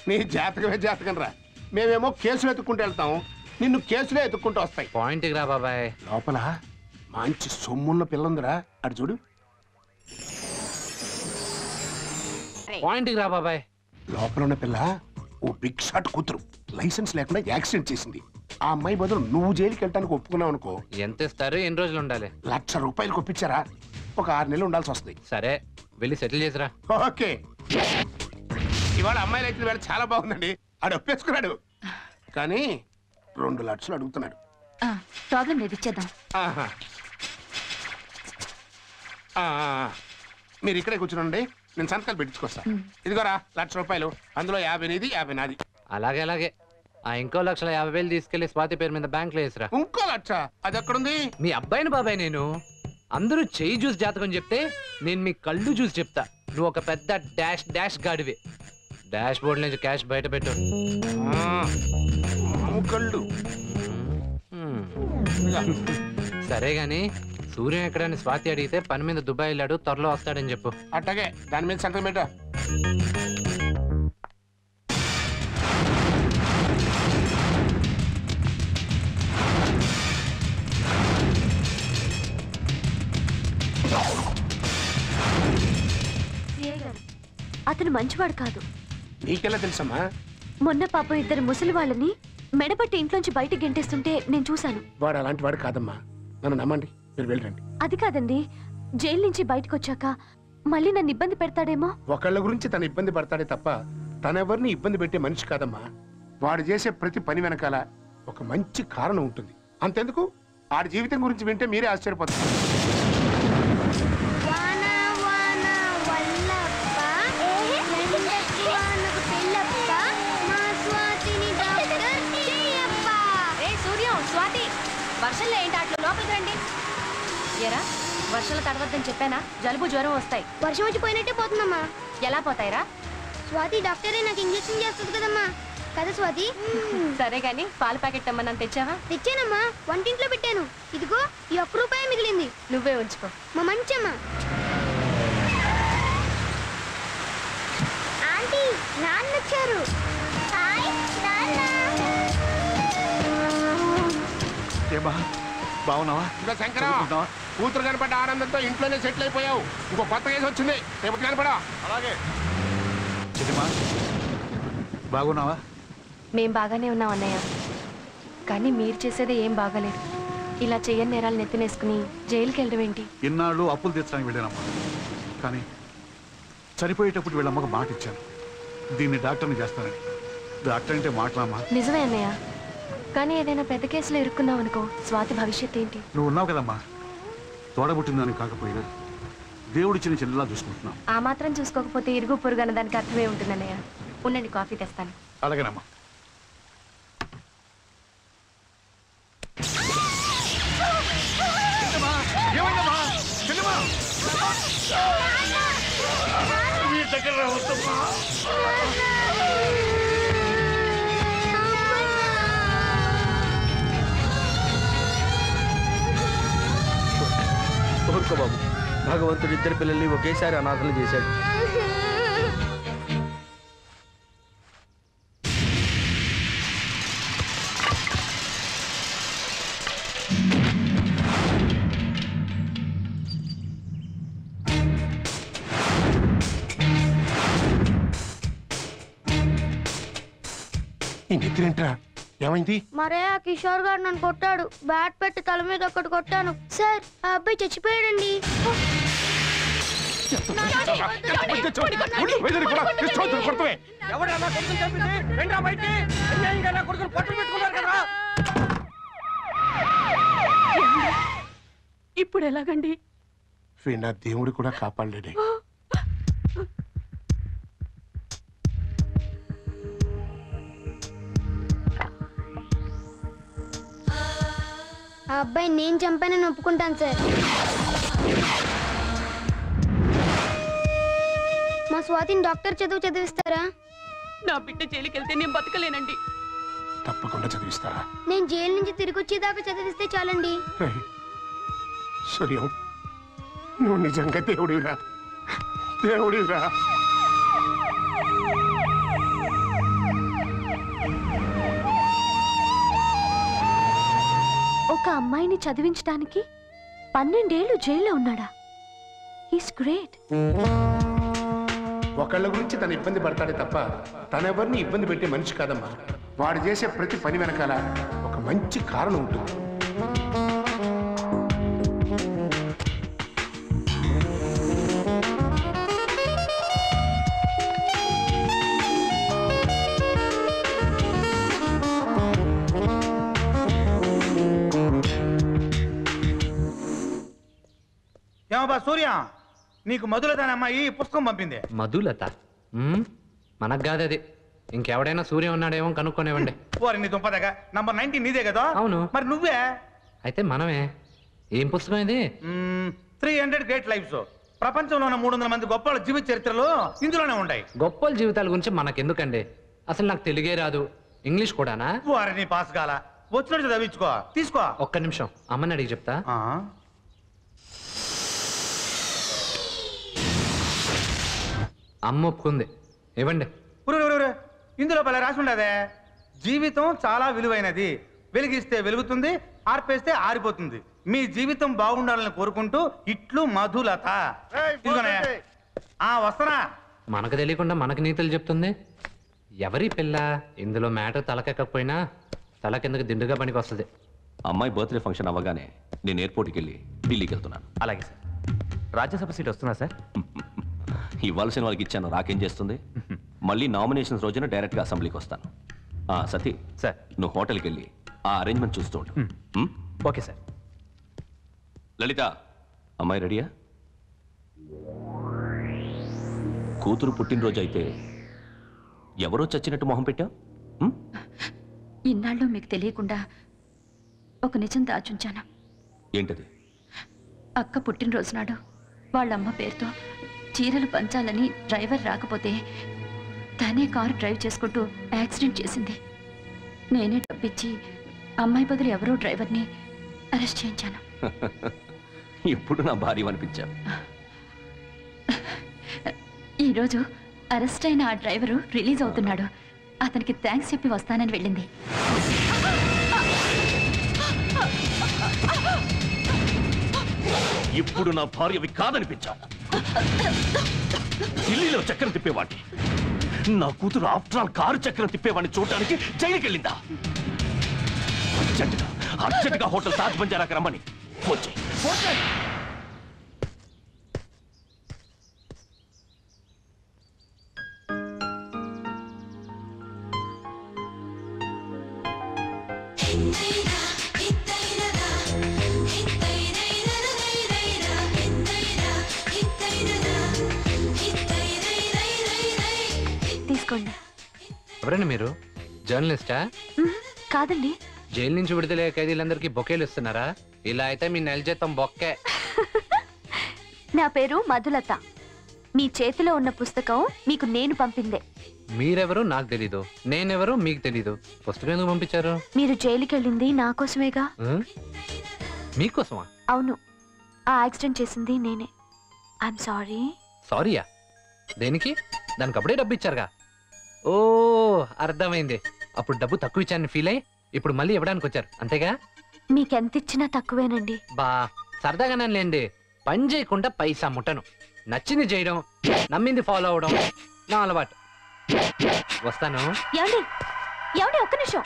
నీ జాతకమే జాతకం రా. మేమేమో కేసులు ఎత్తుక్కుంటూ వెళ్తాం, నిన్ను కేసులే ఎత్తుక్కుంటూ వస్తాయి. పాయింట్కి రా బాబాయ్. లోపల మంచి సొమ్మున్న పిల్లందిరా, అటు చూడు. పాయింట్కి రా బాబాయ్. లోపల ఉన్న పిల్ల ఓ బిగ్ షాట్ కూతురు, లైసెన్స్ లేకుండా యాక్సిడెంట్ చేసింది. ఆ అమ్మాయి బదులు నువ్వు జైలుకి వెళ్ళడానికి ఒప్పుకున్నావు అనుకో. ఎంత ఇస్తారు? ఎన్ని రోజులు ఉండాలి? ₹1,00,000 ఒప్పించారా? ఒక 6 నెలలు ఉండాల్సి వస్తుంది. సరే వెళ్ళి సెటిల్ చేసిరా. ఓకే. ఇవాళ అమ్మాయిలు అయితే వేళ చాలా బాగుందండి. ఆడు ఒప్పేసుకున్నాడు, కానీ 2 లక్షలు అడుగుతున్నాడు. ప్రాబ్లం లేదు, ఇచ్చేద్దాం. మీరు ఇక్కడే కూర్చునండి, నేను సంతకాలు పెట్టించుకొస్తా. ఇదిగోరా ₹1,00,000, అందులో 50 నీది, 50 నాది. అలాగే అలాగే. ఇంకో 1,50,000 తీసుకెళ్లి స్వాతి పేరు మీద బ్యాంక్ లో వేసిరా. ఇంకో 1,00,000? అది ఎక్కడుంది? మీ అబ్బాయిని బాబాయ్. నేను అందరూ చెయ్యి చూసి జాతకం చెప్తే నేను మీ కళ్ళు చూసి చెప్తా. నువ్వు ఒక పెద్ద డాష్ డాష్ గాడివి. డాష్ బోర్డు నుంచి క్యాష్ బయట పెట్టు. కళ్ళు సరే గాని సూర్యం ఎక్కడని స్వాతి అడిగితే పని మీద దుబాయ్ వెళ్ళాడు, త్వరలో వస్తాడని చెప్పు. అట్టగే, దాని మీద సంతకం పెట్టు. అతను మంచివాడు కాదు. నీకెలా తెలుసమ్మా? మొన్న పాపం 2 ముసలి వాళ్ళని మెడపట్టి ఇంట్లోంచి బయటికి గెంటేస్తుంటే నేను చూశాను. వాడు అలాంటి వాడు కాదమ్మా, నన్ను నమ్మండి, మీరు వెళ్ళండి. అది కాదండి, జైలు నుంచి బయటకు వచ్చాక మళ్ళీ నన్ను ఇబ్బంది పెడతాడేమో. ఒకళ్ళ గురించి తను ఇబ్బంది పడతాడే తప్ప తనెవరిని ఇబ్బంది పెట్టే మనిషి కాదమ్మా. వాడు చేసే ప్రతి పని వెనకాల ఒక మంచి కారణం ఉంటుంది. అంతెందుకు, ఆడి జీవితం గురించి వింటే మీరే ఆశ్చర్యపోతారు. వర్షంలో ఏంటి అట్లా లోపలికి రండి. ఎరా, వర్షంలో తడవద్దని చెప్పానా? జలుబు జ్వరం వస్తాయి. వర్షం వచ్చి పోయినట్టే పోతుందమ్మా. ఎలా పోతాయిరా? స్వాతి డాక్టరే నాకు ఇంజెక్షన్ చేస్తుంది కదమ్మా. కదా స్వాతి? సరే గాని పాల ప్యాకెట్ అమ్మని తెచ్చావా? తెచ్చానమ్మా, వంటింట్లో పెట్టాను. ఇదిగో ఈ ₹1 మిగిలింది, నువ్వే ఉంచుకో. మా మంచమ్మా. ఆంటీ, నాన్న వచ్చారు. హాయ్ నాన్న. ఏమా బాగున్నావా? ఇంకా శంకరం, కూతురు కనపడ్డ ఆనందంతో ఇంట్లోనే సెటిల్ అయిపోయావు. ఇంకో కొత్త కేసు వచ్చింది, రేపు కనపడా. అలాగే. బాగున్నావా? మేం బాగానే ఉన్నాం అన్నయ్య, కానీ మీరు చేసేది ఏం బాగాలేదు. ఇలా చెయ్యని నేరాలు నెత్తినేసుకుని జైలుకి వెళ్ళడం ఏంటి? ఇన్నాళ్ళు అప్పులు తీర్చడానికి వెళ్ళానమ్మా, కానీ చనిపోయేటప్పుడు వీళ్ళమ్మకు మాట ఇచ్చాను, దీన్ని డాక్టర్ని చేస్తానని. డాక్టర్ అంటే మాట్లాడమ్మా. నిజమే అన్నయ్య, కానీ ఏదైనా పెద్ద కేసులో ఇరుక్కున్నావు అనుకో, స్వాతి భవిష్యత్ ఏంటి? నువ్వు ఉన్నావు కదమ్మా, తోడబుట్టిందని కాకపోయినా దేవుడి చిన్న చిన్నలా చూసుకుంటున్నావు. ఆ మాత్రం చూసుకోకపోతే ఇరుగు పొరుగు అన్న దానికి అర్థమే ఉంటుంది అన్నయ్య. ఉండండి, కాఫీ తెస్తాను. అలాగేనమ్మా. బాబు, భగవంతుడు 2 పిల్లల్ని ఒకేసారి అనాథలు చేశాడు. ఈ నిద్రేంట్రా, ఏమైంది? మరే ఆ కిషోర్ గారు నన్ను కొట్టాడు. బ్యాట్ పెట్టి తల మీద ఒకటి కొట్టాను. సార్, ఆ అబ్బాయి చచ్చిపోయాడండి. ఇప్పుడు ఎలాగండి? వీణ దేవుడు కూడా కాపాడలేడే. ఆ అబ్బాయి నేను చంపానని ఒప్పుకుంటాను సార్. మా స్వాతిని డాక్టర్ చదివిస్తారా? నా బిడ్డ జైలుకి వెళ్తే నేను బతకలేనండి. తప్పకుండా చదివిస్తారా? నేను జైలు నుంచి తిరిగి వచ్చేదాకా చదివిస్తే చాలండి. సూర్యం, నువ్వు నిజంగా దేవుడివిరా, దేవుడివిరా. ఒక అమ్మాయిని చదివించడానికి 12 ఏళ్ళు జైల్లో ఉన్నాడా? He's great. ఒకళ్ళ గురించి తను ఇబ్బంది పడతాడే తప్ప తనెవరిని ఇబ్బంది పెట్టే మనిషి కాదమ్మా. వాడు చేసే ప్రతి పని వెనకాల ఒక మంచి కారణం ఉంటుంది. ఏమబ్బా సూర్య, నీకు మధులత అనే అమ్మాయి పుస్తకం పంపింది. మధులత? మనకు కాదు అది. ఇంకెవడైనా సూర్య ఉన్నాడేమో కనుక్కొనివ్వండి. ఓరి నీ దుంపదగా, నంబర్ 19 నీదే కదా? అవును. మరి నువ్వే? అయితే మనమే. ఏం పుస్తకం ఇది? 300 గ్రేట్ లైఫ్స్. ప్రపంచంలో ఉన్న 300 మంది గొప్ప జీవిత చరిత్రలు ఇందులోనే ఉంటాయి. గొప్పల జీవితాల గురించి మనకెందుకండి? అసలు నాకు తెలుగే రాదు, ఇంగ్లీష్ కూడానా? ఓరి నీ పాస్ కాల, వచ్చినట్టు చదివించుకో. తీసుకో. ఒక్క నిమిషం, అమ్మని అడిగి చెప్తా. అమ్మ ఒప్పుకుంది, ఇవ్వండి. ఇందులో భలే రాసి ఉండదే, జీవితం చాలా విలువైనది, వెలిగిస్తే వెలుగుతుంది, ఆర్పేస్తే ఆరిపోతుంది. మీ జీవితం బాగుండాలని కోరుకుంటూ ఇట్లు మధులత. వస్తనా? మనకు తెలియకుండా మనకు నీతులు చెప్తుంది. ఎవరి పిల్ల? ఇందులో మ్యాటర్ తలకెక్కకపోయినా తల కిందకి దిండుగా పనికి వస్తుంది. అమ్మాయి బర్త్డే ఫంక్షన్ అవ్వగానే నేను ఎయిర్పోర్ట్కి వెళ్ళి ఢిల్లీకి వెళ్తున్నాను. అలాగే సార్. రాజ్యసభ సీట్ వస్తున్నా సార్? ఇవ్వాల్సిన వాళ్ళకి ఇచ్చాను, రాకేం చేస్తుంది? మళ్ళీ నామినేషన్స్ రోజున డైరెక్ట్గా అసెంబ్లీకి వస్తాను. సతీ సార్, నువ్వు హోటల్కి వెళ్ళి ఆ అరేంజ్మెంట్ చూస్తూ ఉండు. Okay sir. లలిత, అమ్మాయి రెడీయా? కూతురు పుట్టినరోజు అయితే ఎవరో చచ్చినట్టు మొహం పెట్టావు? ఇన్నాళ్ళు మీకు తెలియకుండా ఒక నిజం దాచుంచాను. ఏంటది? అక్క పుట్టినరోజు నాడు వాళ్ళమ్మ పేరుతో చీరలు పంచాలని డ్రైవర్ రాకపోతే తనే కారు డ్రైవ్ చేసుకుంటూ యాక్సిడెంట్ చేసింది. నేనే డబ్బిచ్చి అమ్మాయి బదులు ఎవరో డ్రైవర్ని అరెస్ట్ చేయించాను. ఇప్పుడు నా భార్య అనిపించావు. ఈరోజు అరెస్ట్ అయిన ఆ డ్రైవరు రిలీజ్ అవుతున్నాడు. అతనికి థ్యాంక్స్ చెప్పి వస్తానని వెళ్ళింది. ఇప్పుడు నా భార్యవి కాదనిపించావు. ఢిల్లీలో చక్రం తిప్పేవాడిని, నా కూతురు ఆఫ్టర్ ఆల్ కారు చక్రం తిప్పేవాడిని చూడటానికి జైలుకి వెళ్ళిందా? అర్జెంటుగా హోటల్ తాజ్ బంజారాకి రమ్మని ఫోన్ చేయి. తీసుకోండి. ఎవరండి మీరు? జర్నలిస్టా? కాదండి. జైలు నుంచి విడుదలయ్యే ఖైదీలందరికీ బొకేలు ఇస్తున్నారా? ఇలా అయితే మీ నెల జీతం బొక్కే. నా పేరు మధులత. మీ చేతిలో ఉన్న పుస్తకం మీకు నేను పంపిందే. మీరెవరో నాకు తెలీదు, నేనెవరో మీకు తెలీదు. పుస్తకం ఎందుకు పంపించారు? మీరు జైలుకి వెళ్ళింది నా కోసమేగా. మీకోసమా? అవును, ఆ యాక్సిడెంట్ చేసింది నేనే. I'm sorry. సారీయా? దేనికి? దానికి అప్పుడే డబ్బు ఇచ్చారుగా. ఓ, అర్థమైంది. అప్పుడు డబ్బు తక్కువ ఇచ్చానని ఫీల్ అయ్యి ఇప్పుడు మళ్ళీ ఇవ్వడానికి వచ్చారు, అంతేగా? మీకెంత ఇచ్చినా తక్కువేనండి. బా సరదాగానే లేండి. పని చేయకుండా పైసా ముట్టను. నచ్చింది చేయడం, నమ్మింది ఫాలో అవడం నా అలవాటు. వస్తాను. ఏమండి ఒక్క నిమిషం.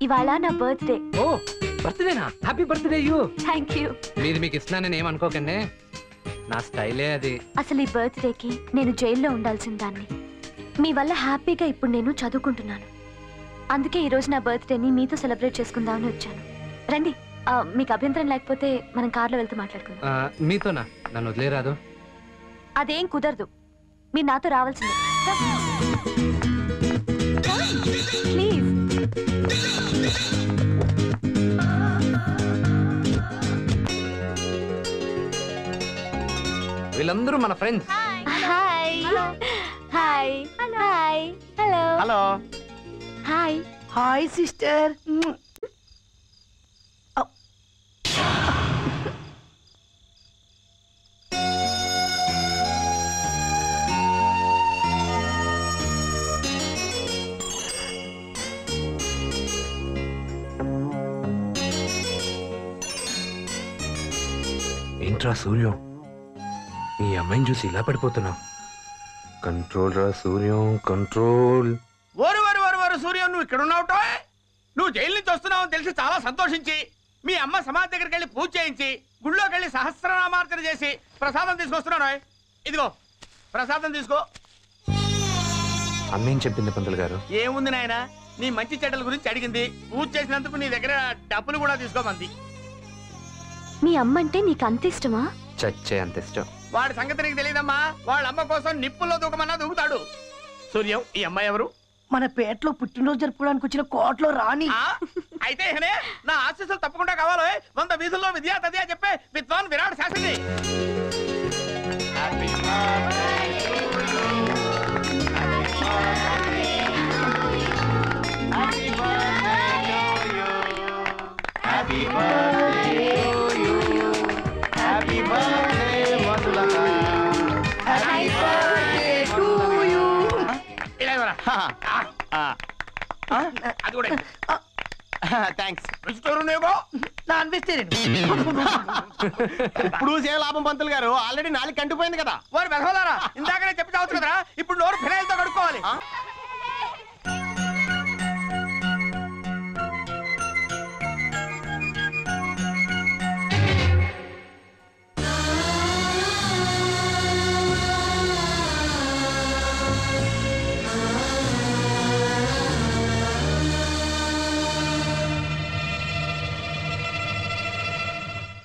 ఇవాళ నా బర్త్డే. ఓ, బర్త్డేనా? Happy birthday you. Thank you. మీది మీకు ఇస్తున్నానని ఏమనుకోకండి, నా స్టైలే అది. అసలు ఈ బర్త్డేకి నేను జైల్లో ఉండాల్సిన దాన్ని. మీ వల్ల హ్యాపీగా ఇప్పుడు నేను చదువుకుంటున్నాను. అందుకే ఈరోజు నా బర్త్డేని మీతో సెలబ్రేట్ చేసుకుందామని వచ్చాను. రండి, మీకు అభ్యంతరం లేకపోతే మనం కార్లో వెళ్తూ మాట్లాడుకుందాం. మీతోనా? నన్ను వదిలేరాదు. అదేం కుదరదు, మీరు నాతో రావాల్సిందే. ప్లీజ్. వీళ్ళందరూ మన friends. Hi hi hi. Hello hello. Hi. Hi sister. ఏంట్రా సూర్యం, ఈ అమ్మాయిని చూసి ఇలా పడిపోతున్నావు? కంట్రోల్ రా సూర్యం, కంట్రోల్. ఓరు ఓరు ఓరు ఓరు సూర్యం, నువ్వు ఇక్కడ ఉన్నావుటో? నువ్వు జైలు నుంచి వస్తున్నావు తెలిసి చాలా సంతోషించి మీ అమ్మ సమాధి దగ్గరికి వెళ్ళి పూజ చేయించి గుళ్ళోకి వెళ్ళి సహస్రనామార్చన చేసి ప్రసాదం తీసుకొస్తున్నాను. ఇదిగో ప్రసాదం తీసుకో. అమ్మేం చెప్పింది పంతులు గారు? ఏముంది నాయన, నీ మంచి చెడ్డల గురించి అడిగింది. పూజ చేసినందుకు నీ దగ్గర డబ్బులు కూడా తీసుకోమంది. మీ అమ్మ అంటే నీకు అంత ఇష్టమా? చచ్చే అంత ఇష్టం. వాడి సంగతి నీకు తెలియదమ్మా. వాళ్ళ అమ్మ కోసం నిప్పుల్లో దూకమన్నా దూకుతాడు. సూర్యం, ఈ అమ్మాయి ఎవరు? మన పేటలో పుట్టినరోజు జరుపుకోవడానికి వచ్చిన కోటలో రాణి. అయితే నా ఆశీస్సులు తప్పకుండా కావాలి. 100 వీధుల్లో విద్యా తదియా చెప్పే విద్వాన్ విరాట్ శాస్త్రి. అది కూడా థ్యాంక్స్. Non vegetarian. ఇప్పుడు సేవ లాభం పంతులు గారు, ఆల్రెడీ 4 కంటిపోయింది కదా. వారు బెదవలారా, ఇందాకనే చెప్పి చావచ్చు కదా. ఇప్పుడు నోరు ఫినాయిల్తో కడుక్కోవాలి.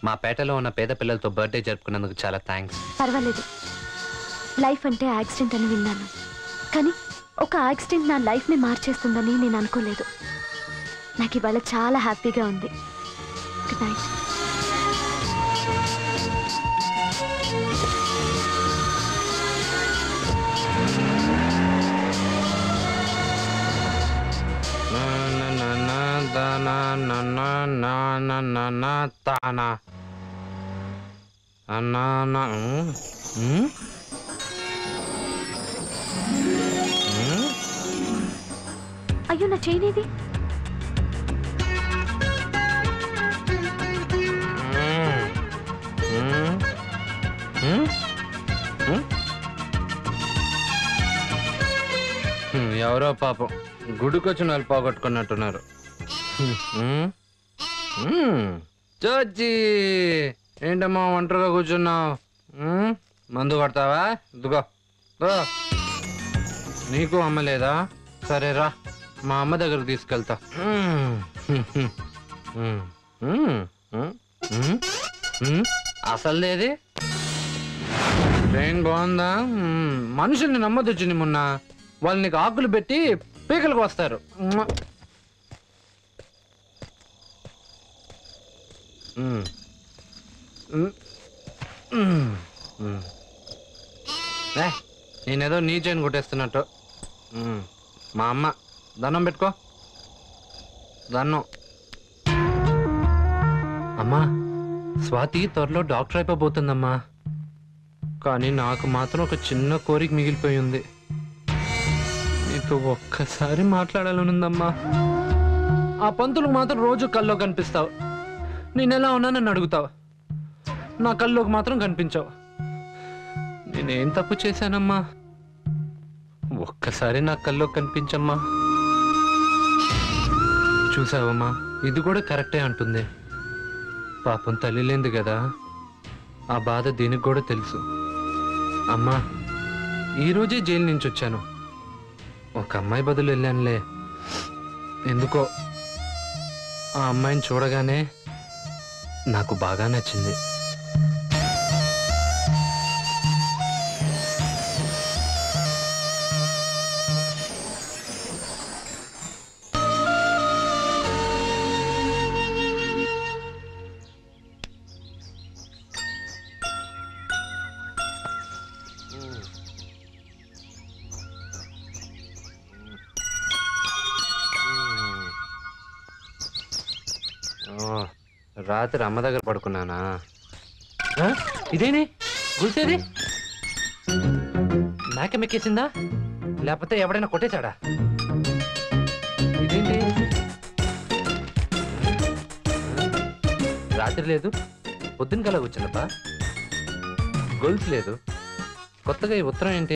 మా పేటలో ఉన్న పేద పిల్లలతో బర్త్డే జరుపుకున్నందుకు చాలా థ్యాంక్స్. పర్వాలేదు. లైఫ్ అంటే యాక్సిడెంట్ అని విన్నాను, కానీ ఒక యాక్సిడెంట్ నా లైఫ్ని మార్చేస్తుందని నేను అనుకోలేదు. నాకు ఇవాళ చాలా హ్యాపీగా ఉంది. Good night. అయ్యో, నా చైన్ ఇది. ఎవరో పాపం గుడికొచ్చిన వాళ్ళు పోగొట్టుకున్నట్టున్నారు. చోచి, ఏంటమ్మా ఒంటరిగా కూర్చున్నావు? మందు కొడతావా? ఇదిగో నీకు అమ్మ లేదా? సరే రా, మా అమ్మ దగ్గరకు తీసుకెళ్తా. అసలుదేది ట్రైన్ బాగుందా? మనుషుల్ని నమ్మదొచ్చింది మొన్న. వాళ్ళు నీకు ఆకులు పెట్టి పీకలకు వస్తారు. నేనేదో నీ చైన్ కొట్టేస్తున్నట్టు. మా అమ్మ దండం పెట్టుకో. దండం. అమ్మా, స్వాతి త్వరలో డాక్టర్ అయిపోబోతుందమ్మా. కానీ నాకు మాత్రం ఒక చిన్న కోరిక మిగిలిపోయి ఉంది. నీతో ఒక్కసారి మాట్లాడాలనుందమ్మా. ఆ పంతులకు మాత్రం రోజు కల్లో కనిపిస్తావు. నేనెలా ఉన్నానని అడుగుతావు. నా కల్లోకి మాత్రం కనిపించావు. నేనేం తప్పు చేశానమ్మా? ఒక్కసారి నా కల్లో కనిపించమ్మా. చూసావమ్మా, ఇది కూడా కరెక్టే అంటుంది. పాపం తల్లి లేంది కదా, ఆ బాధ దీనికి కూడా తెలుసు. అమ్మా, ఈరోజే జైలు నుంచి వచ్చాను. ఒక అమ్మాయి బదులు వెళ్ళానులే. ఎందుకో ఆ అమ్మాయిని చూడగానే నాకు బాగా నచ్చింది. రాత్రి అమ్మ దగ్గర పడుకున్నానా? ఇదేని గుర్తేది నాకెమెక్కేసిందా, లేకపోతే ఎవడైనా కొట్టేశాడా? ఇదేంటి రాత్రి లేదు, పొద్దున్న కలా కూర్చున్నప్ప. గొలుసు లేదు. కొత్తగా ఈ ఉత్తరం ఏంటి?